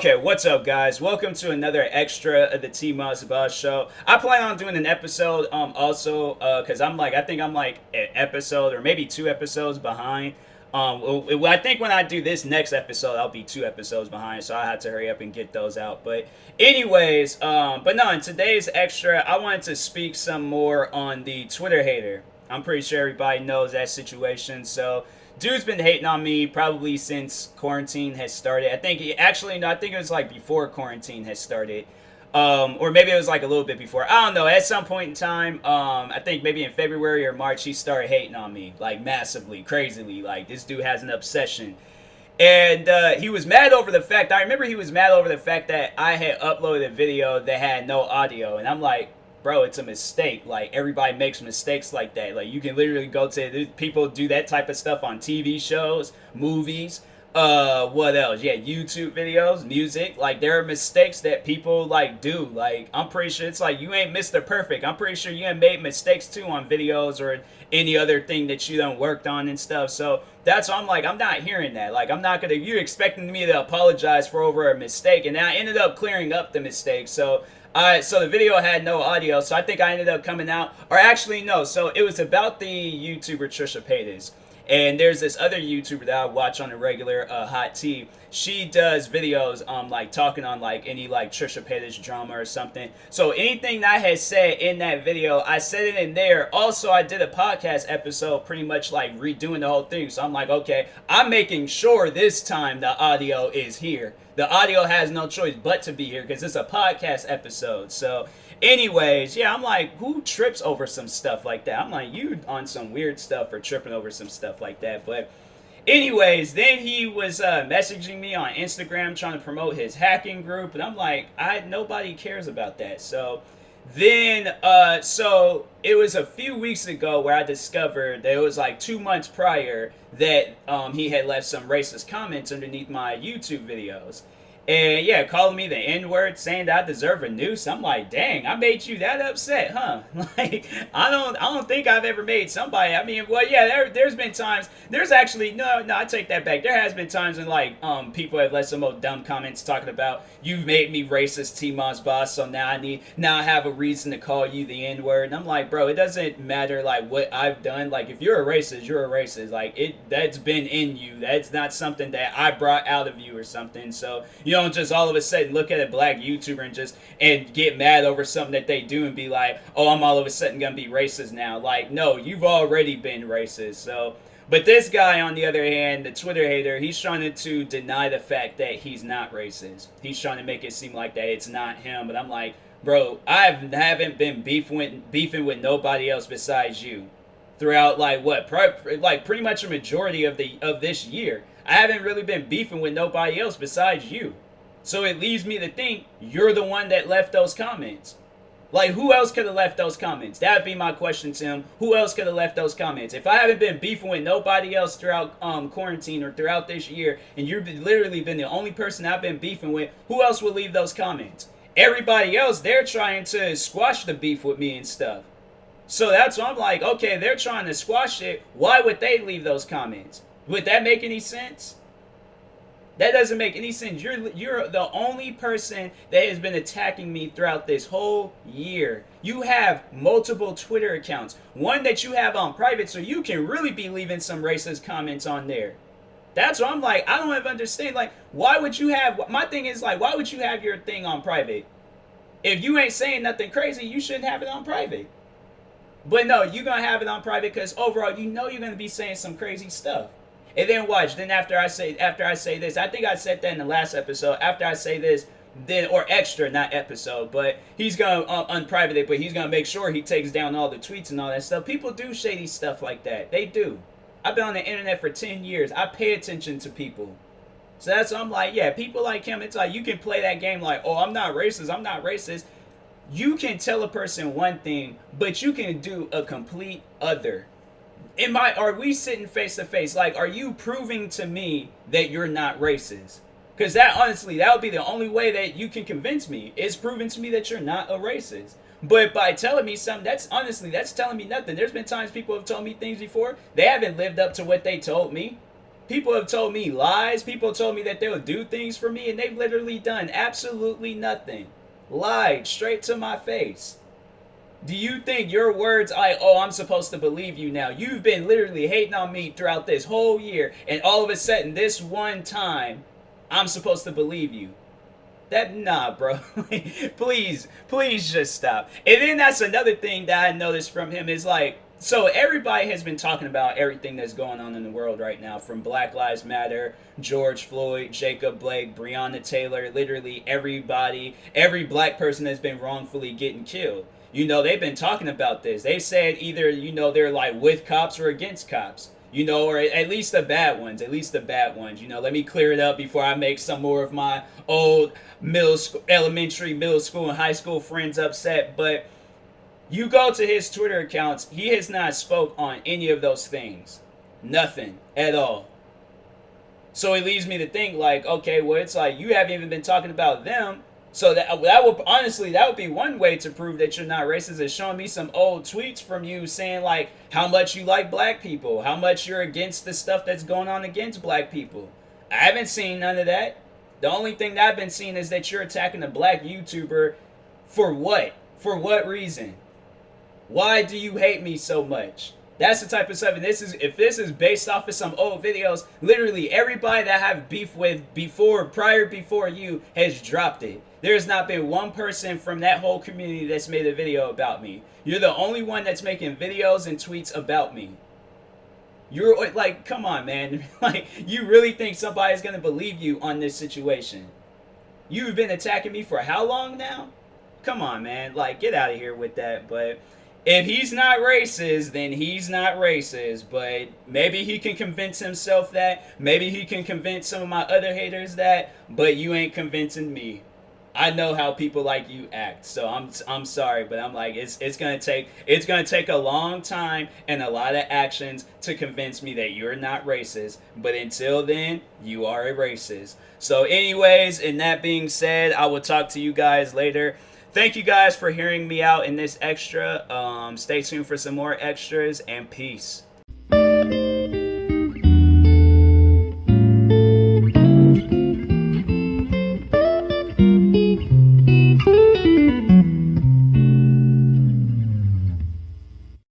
Okay, what's up, guys? Welcome to another extra of the TMossBoss show. I plan on doing an episode, also, because I think I'm like an episode or maybe 2 episodes behind. I think when I do this next episode, I'll be 2 episodes behind, so I have to hurry up and get those out. But anyways, but no, in today's extra, I wanted to speak some more on the Twitter hater. I'm pretty sure everybody knows that situation, so dude's been hating on me probably since quarantine has started. I think it was like before quarantine has started. Or maybe it was like a little bit before. I don't know. At some point in time, I think maybe in February or March, he started hating on me like massively, crazily. Like this dude has an obsession, and he was mad over the fact. I remember he was mad over the fact that I had uploaded a video that had no audio, and I'm like, bro, it's a mistake. Like everybody makes mistakes like that. Like you can literally go to people do that type of stuff on TV shows, movies. What else? Yeah, YouTube videos, music. Like there are mistakes that people like do. Like I'm pretty sure it's like you ain't Mr. Perfect. I'm pretty sure you ain't made mistakes too on videos or any other thing that you done worked on and stuff. So that's why I'm like, I'm not hearing that. Like I'm not gonna. You're expecting me to apologize for over a mistake, and then I ended up clearing up the mistake. So the video had no audio, so I think I ended up coming out, or actually no, so it was about the YouTuber Trisha Paytas. And there's this other YouTuber that I watch on a regular, Hot Tea. She does videos, like talking on like any like Trisha Paytas drama or something. So anything that I had said in that video, I said it in there. Also, I did a podcast episode, pretty much like redoing the whole thing. So I'm like, okay, I'm making sure this time the audio is here. The audio has no choice but to be here because it's a podcast episode. So anyways, yeah, I'm like, who trips over some stuff like that? I'm like, you on some weird stuff for tripping over some stuff like that. But anyways, then he was messaging me on Instagram trying to promote his hacking group, and I'm like, nobody cares about that. So then, so it was a few weeks ago where I discovered that it was like 2 months prior that he had left some racist comments underneath my YouTube videos. And yeah, calling me the N-word, saying that I deserve a noose. I'm like, dang, I made you that upset, huh? Like, I don't think I've ever made somebody. I mean, well, yeah, there's been times. There's actually no, I take that back. There has been times when like people have left some old dumb comments talking about you've made me racist, TMossBoss. So now I have a reason to call you the N-word. And I'm like, bro, it doesn't matter like what I've done. Like, if you're a racist, you're a racist. Like that's been in you. That's not something that I brought out of you or something. So you don't just all of a sudden look at a black YouTuber and get mad over something that they do and be like, oh, I'm all of a sudden gonna be racist now. Like, no, you've already been racist. So, but this guy, on the other hand, the Twitter hater, he's trying to deny the fact that he's not racist. He's trying to make it seem like that it's not him. But I'm like, bro, I haven't been beefing with nobody else besides you throughout like pretty much a majority of this year. I haven't really been beefing with nobody else besides you. So it leaves me to think you're the one that left those comments. Like, who else could have left those comments? That would be my question to him. Who else could have left those comments? If I haven't been beefing with nobody else throughout quarantine or throughout this year, and you've literally been the only person I've been beefing with, who else would leave those comments? Everybody else, they're trying to squash the beef with me and stuff. So that's why I'm like, okay, they're trying to squash it. Why would they leave those comments? Would that make any sense? That doesn't make any sense. You're the only person that has been attacking me throughout this whole year. You have multiple Twitter accounts. One that you have on private, so you can really be leaving some racist comments on there. That's what I'm like, I don't ever understand. Like, why would you have... My thing is, like, why would you have your thing on private? If you ain't saying nothing crazy, you shouldn't have it on private. But no, you're going to have it on private because overall, you know you're going to be saying some crazy stuff. And then watch. Then after I say this, I think I said that in the last episode. After I say this, then or extra, not episode, but he's gonna unprivate it. But he's gonna make sure he takes down all the tweets and all that stuff. People do shady stuff like that. They do. I've been on the internet for 10 years. I pay attention to people. So that's what I'm like. Yeah, people like him. It's like you can play that game like, oh, I'm not racist. I'm not racist. You can tell a person one thing, but you can do a complete other. Are we sitting face to face? Like, are you proving to me that you're not racist? Because that, honestly, that would be the only way that you can convince me, is proving to me that you're not a racist. But by telling me something, that's telling me nothing. There's been times people have told me things before. They haven't lived up to what they told me. People have told me lies. People have told me that they'll do things for me, and they've literally done absolutely nothing. Lied straight to my face. Do you think your words, like, oh, I'm supposed to believe you now? You've been literally hating on me throughout this whole year, and all of a sudden, this one time, I'm supposed to believe you. That, nah, bro. Please just stop. And then that's another thing that I noticed from him is like, so everybody has been talking about everything that's going on in the world right now, from Black Lives Matter, George Floyd, Jacob Blake, Breonna Taylor, literally everybody, every black person that's been wrongfully getting killed. You know, they've been talking about this. They said either, you know, they're like with cops or against cops. You know, or at least the bad ones. At least the bad ones. You know, let me clear it up before I make some more of my old middle school, elementary, middle school, and high school friends upset. But you go to his Twitter accounts, he has not spoke on any of those things. Nothing at all. So it leaves me to think like, okay, well, it's like you haven't even been talking about them. So that would honestly, that would be one way to prove that you're not racist, is showing me some old tweets from you saying like how much you like black people, how much you're against the stuff that's going on against black people. I haven't seen none of that. The only thing that I've been seeing is that you're attacking a black YouTuber. For what? For what reason? Why do you hate me so much? That's the type of stuff. And if this is based off of some old videos, literally everybody that I have beef with before you has dropped it. There's not been one person from that whole community that's made a video about me. You're the only one that's making videos and tweets about me. You're like, come on, man. Like, you really think somebody's going to believe you on this situation? You've been attacking me for how long now? Come on, man. Like, get out of here with that. But if he's not racist, then he's not racist. But maybe he can convince himself that. Maybe he can convince some of my other haters that. But you ain't convincing me. I know how people like you act, so I'm sorry, but I'm like, it's gonna take a long time and a lot of actions to convince me that you're not racist. But until then, you are a racist. So anyways, and that being said, I will talk to you guys later. Thank you guys for hearing me out in this extra. Stay tuned for some more extras, and peace.